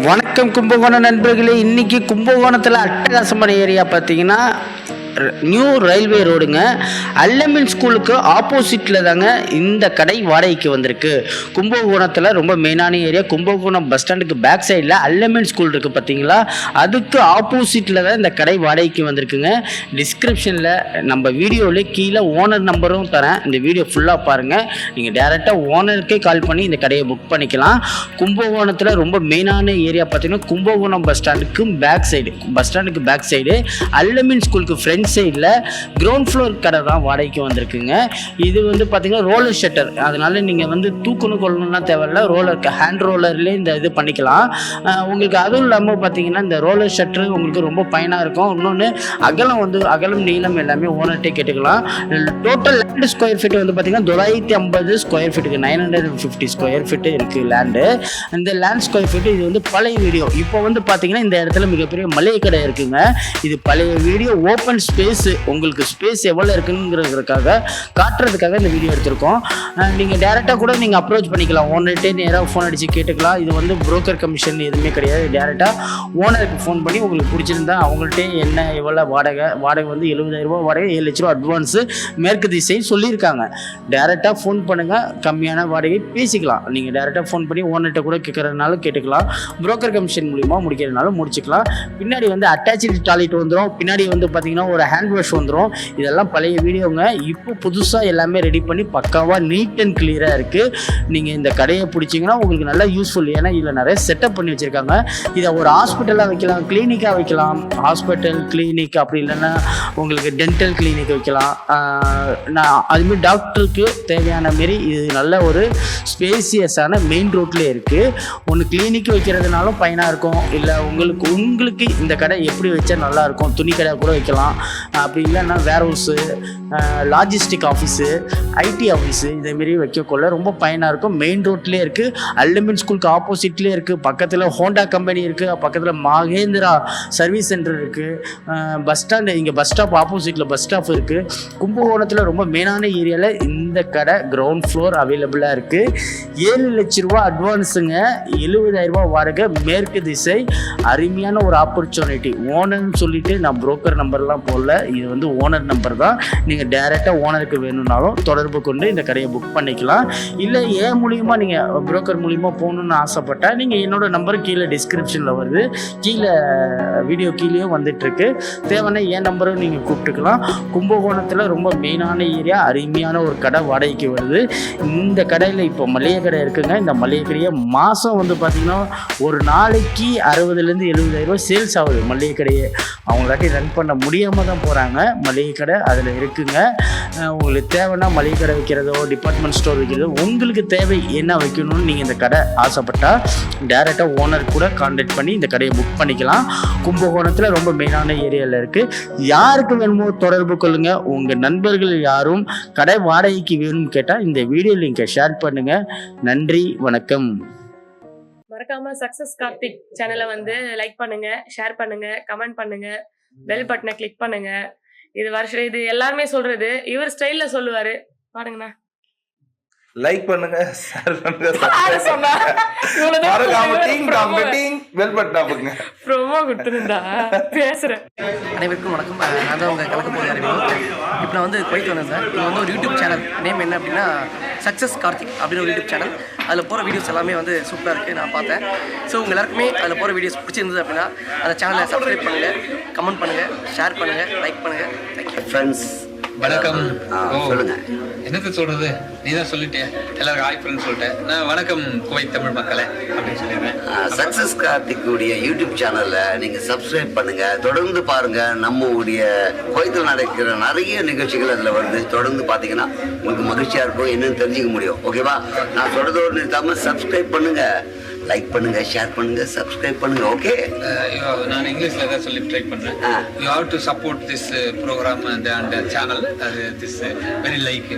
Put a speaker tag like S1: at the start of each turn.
S1: வணக்கம் கும்பகோணம் நண்பர்களே. இன்னைக்கு கும்பகோணத்தில் அட்டகாசமான ஏரியா பார்த்தீங்கன்னா நியூ ரயில்வே ரோடுங்க. அல்லமின் ஸ்கூலுக்கு ஆப்போசிட்டில் தாங்க இந்த கடை வாடகைக்கு வந்திருக்கு. கும்பகோணத்தில் ரொம்ப மெயினான ஏரியா. கும்பகோணம் பஸ் ஸ்டாண்டுக்கு பேக் சைடில் அல்லமின் ஸ்கூல் இருக்குது பார்த்தீங்களா, அதுக்கு ஆப்போசிட்டில் தான் இந்த கடை வாடகைக்கு வந்திருக்குங்க. டிஸ்கிரிப்ஷனில் நம்ம வீடியோவிலே கீழே ஓனர் நம்பரும் தரேன். இந்த வீடியோ ஃபுல்லாக பாருங்கள். நீங்கள் டேரெக்டாக ஓனருக்கே கால் பண்ணி இந்த கடையை புக் பண்ணிக்கலாம். கும்பகோணத்தில் ரொம்ப மெயினான ஏரியா பார்த்தீங்கன்னா கும்பகோணம் பஸ் ஸ்டாண்டுக்கு பேக் சைடு அல்லமின் ஸ்கூலுக்கு ஃப்ரண்ட் சைடில் கிரவுண்ட் ஃப்ளோர் கடை தான் வாடகைக்கு வந்திருக்குங்க. இது வந்து பார்த்தீங்கன்னா ரோலர் ஷட்டர், அதனால நீங்கள் வந்து தூக்கணும் கொள்ளணும்னா தேவையில்ல, ஹேண்ட் ரோலர்லேயே இந்த இது பண்ணிக்கலாம் உங்களுக்கு. அதுவும் இல்லாமல் பார்த்தீங்கன்னா இந்த ரோலர் ஷட்டர் உங்களுக்கு ரொம்ப பயனாக இருக்கும். இன்னொன்று அகலம் நீளம் எல்லாமே ஓனர்கிட்டே கேட்டுக்கலாம். டோட்டல் லேண்டு ஸ்கொயர் ஃபீட் வந்து பார்த்தீங்கன்னா 950 ஸ்கொயர் ஃபீட்டுக்கு 950 ஸ்கொயர் ஃபீட்டு இருக்குது லேண்டு. இந்த லேண்ட் ஸ்கொயர் ஃபீட்டு இது வந்து பழைய வீடியோ. இப்போ வந்து பார்த்தீங்கன்னா இந்த இடத்துல மிகப்பெரிய மளிகை கடை இருக்குங்க. இது பழைய வீடியோ. ஓப்பன் ஸ்பேஸ், உங்களுக்கு ஸ்பேஸ் எவ்வளோ இருக்குங்கிறதுக்காக காட்டுறதுக்காக இந்த வீடியோ எடுத்திருக்கோம். நீங்கள் டேரெக்டாக கூட நீங்கள் அப்ரோச் பண்ணிக்கலாம். ஓனர்கிட்டே நேராக ஃபோன் அடித்து கேட்டுக்கலாம். இது வந்து புரோக்கர் கமிஷன் எதுவுமே கிடையாது. டேரெக்டாக ஓனருக்கு ஃபோன் பண்ணி உங்களுக்கு பிடிச்சிருந்தா அவங்கள்ட்டே என்ன எவ்வளோ வாடகை வந்து 70,000 வாடகை, 7 லட்ச ரூபா அட்வான்ஸு மேற்கு திசை சொல்லியிருக்காங்க. டேரெக்டாக ஃபோன் பண்ணுங்கள், கம்மியான வாடகை பேசிக்கலாம். நீங்கள் டேரெக்டாக ஃபோன் பண்ணி ஓனர்கிட்ட கூட கேட்குறதுனாலும் கேட்டுக்கலாம். புரோக்கர் கமிஷன் மூலிமா முடிக்கிறதுனாலும் முடிச்சுக்கலாம். பின்னாடி வந்து அட்டாச்சு டாய்லெட் வந்துடும். பின்னாடி வந்து பார்த்தீங்கன்னா ஒரு ஹேண்ட் வாஷ் வந்துடும். இதெல்லாம் பழைய வீடியோங்க. இப்போ புதுசாக எல்லாமே ரெடி பண்ணி பக்காவாக நீட் அண்ட் கிளியராக இருக்குது. நீங்கள் இந்த கடையை பிடிச்சிங்கன்னா உங்களுக்கு நல்லா யூஸ்ஃபுல். ஏன்னா இதில் நிறைய செட்டப் பண்ணி வச்சுருக்காங்க. இதை ஒரு ஹாஸ்பிட்டலாக வைக்கலாம், கிளினிக்காக வைக்கலாம். ஹாஸ்பிட்டல் கிளினிக், அப்படி இல்லைன்னா உங்களுக்கு டென்டல் கிளினிக் வைக்கலாம். அதுமாரி டாக்டருக்கு தேவையான மாரி இது நல்ல ஒரு ஸ்பேசியஸான மெயின் ரோட்லேயே இருக்குது. ஒன்று கிளினிக் வைக்கிறதுனாலும் பயனாக இருக்கும். இல்லை உங்களுக்கு இந்த கடை எப்படி வச்சா நல்லாயிருக்கும், துணி கடை கூட வைக்கலாம். அப்படி இல்லைன்னா warehouse, logistic office, IT office இதேமாரி வைக்கக்குள்ள ரொம்ப பயனாக இருக்கும். மெயின் ரோட்லேயே இருக்குது. அல்லமின் ஸ்கூலுக்கு ஆப்போசிட்லேயே இருக்குது. பக்கத்தில் ஹோண்டா கம்பெனி இருக்குது. பக்கத்தில் மகேந்திரா சர்வீஸ் சென்டர் இருக்குது. பஸ் ஸ்டாண்டு, இங்கே பஸ் ஸ்டாப் ஆப்போசிட்டில் பஸ் ஸ்டாப் இருக்குது. கும்பகோணத்தில் ரொம்ப மெயினான ஏரியாவில் இந்த கடை கிரவுண்ட் ஃப்ளோர் அவைலபிளாக இருக்குது. 7 லட்ச ரூபா அட்வான்ஸுங்க, 70,000 வாடகை, மேற்கு திசை. அருமையான ஒரு ஆப்பர்ச்சுனிட்டி. ஓனர்னு சொல்லிட்டு நான் புரோக்கர் நம்பர்லாம் போடல, இது வந்து ஓனர் நம்பர் தான். நீங்கள் டைரெக்டாக ஓனருக்கு வேணும்னாலும் தொடர்பு கொண்டு இந்த கடையை புக் பண்ணிக்கலாம். இல்லை ஏன் மூலியமாக நீங்கள் புரோக்கர் மூலியமாக போகணுன்னு ஆசைப்பட்டால் நீங்கள் என்னோட நம்பர் கீழே டிஸ்கிரிப்ஷனில் வருது, கீழே வீடியோ கீழேயும் வந்துட்டுருக்கு. தேவைன்னா என் நம்பரும் நீங்கள் கூப்பிட்டுக்கலாம். கும்பகோணத்தில் ரொம்ப மெயினான ஏரியா, அருமையான ஒரு கடை வாடகைக்கு வருது. இந்த கடையில் இப்போ மளிகை கடை இருக்குங்க. இந்த மளிகை கடையை மாதம் வந்து பார்த்திங்கன்னா ஒரு நாளைக்கு 60,000 to 70,000 சேல்ஸ் ஆகுது மளிகை கடையை. அவங்களாட்டி ரன் பண்ண முடியாமல் தான் போகிறாங்க. மளிகை கடை அதில் இருக்குங்க. உங்களுக்கு தேவைன்னா மளிகை கடை வைக்கிறதோ, டிபார்ட்மெண்ட் ஸ்டோர் வைக்கிறதோ, உங்களுக்கு தேவை என்ன வைக்கணும்னு நீங்கள் இந்த கடை ஆசைப்பட்டால் டேரெக்டாக ஓனர் கூட கான்டாக்ட் பண்ணி இந்த கடையை புக் பண்ணிக்கலாம். கும்பகோணத்தில் ரொம்ப மெயினான ஏரியாவில் இருக்குது. யாருக்கு வேணுமோ தொடர்பு கொள்ளுங்கள். உங்கள் நண்பர்கள் யாரும் கடை வாடகைக்கு வேணும்னு கேட்டால் இந்த வீடியோ லிங்கை ஷேர் பண்ணுங்கள். நன்றி, வணக்கம்.
S2: மறக்காம சக்சஸ் கார்த்திக் சேனலை வந்து லைக் பண்ணுங்க, ஷேர் பண்ணுங்க, கமெண்ட் பண்ணுங்க, பெல் பட்டனை கிளிக் பண்ணுங்க. இது எல்லாருமே சொல்றது, இவர் ஸ்டைல்ல சொல்லுவாரு. பாருங்கண்ணா,
S3: லைக் பண்ணுங்க, ஷேர் பண்ணுங்க, பெல் பட்டன் அமுக்குங்க.
S2: ப்ரோமோ கொடுத்துருந்தா பேசுறேன்.
S4: அனைவருக்கும் வணக்கம். நான் தான் உங்கள் கலக்க போகிற அறிவு. இப்போ நான் வந்து குவைத் வந்தேன் சார். இது வந்து ஒரு யூடியூப் சேனல் நேம் என்ன அப்படின்னா சக்ஸஸ் கார்த்திக் அப்படின்னு ஒரு யூடியூப் சேனல். அதில் போகிற வீடியோஸ் எல்லாமே வந்து சூப்பராக இருக்குது, நான் பார்த்தேன். ஸோ உங்கள் எல்லாருக்குமே அதில் போகிற வீடியோஸ் பிடிச்சிருந்தது அப்படின்னா அந்த சேனலை சப்ஸ்கிரைப் பண்ணுங்கள், கமெண்ட் பண்ணுங்கள், ஷேர் பண்ணுங்கள், லைக் பண்ணுங்கள். Thank you
S5: friends. வணக்கம்.
S6: சொல்லுங்க,
S5: என்னது சொல்றது, நீ தான் சொல்லிட்டேன். எல்லாருக்கும் ஹாய் ஃப்ரெண்ட்ஸ் சொல்லிட்டேன். நான் வணக்கம் குவைத் தமிழ் மக்களே அப்படின்னு சொல்லிடுறேன்.
S6: சக்சஸ் கார்த்திக்குடைய யூடியூப் சேனல்ல நீங்க சப்ஸ்கிரைப் பண்ணுங்க, தொடர்ந்து பாருங்க. நம்மளுடைய குவைத்தில் நடக்கிற நிறைய நிகழ்ச்சிகள் அதுல வருது. தொடர்ந்து பாத்தீங்கன்னா உங்களுக்கு மகிழ்ச்சியா இருக்கும், என்னன்னு தெரிஞ்சுக்க முடியும். ஓகேவா? நான் சொல்றதோடு நிறுத்தாம சப்ஸ்கிரைப் பண்ணுங்க, லைக் பண்ணுங்க, ஷேர் பண்ணுங்க, சப்ஸ்கிரைப் பண்ணுங்க. ஓகே,
S5: நான் இங்கிலீஷ்ல தான் சொல்லி ட்ரை பண்றேன். You have to support this programme and channel. This very like.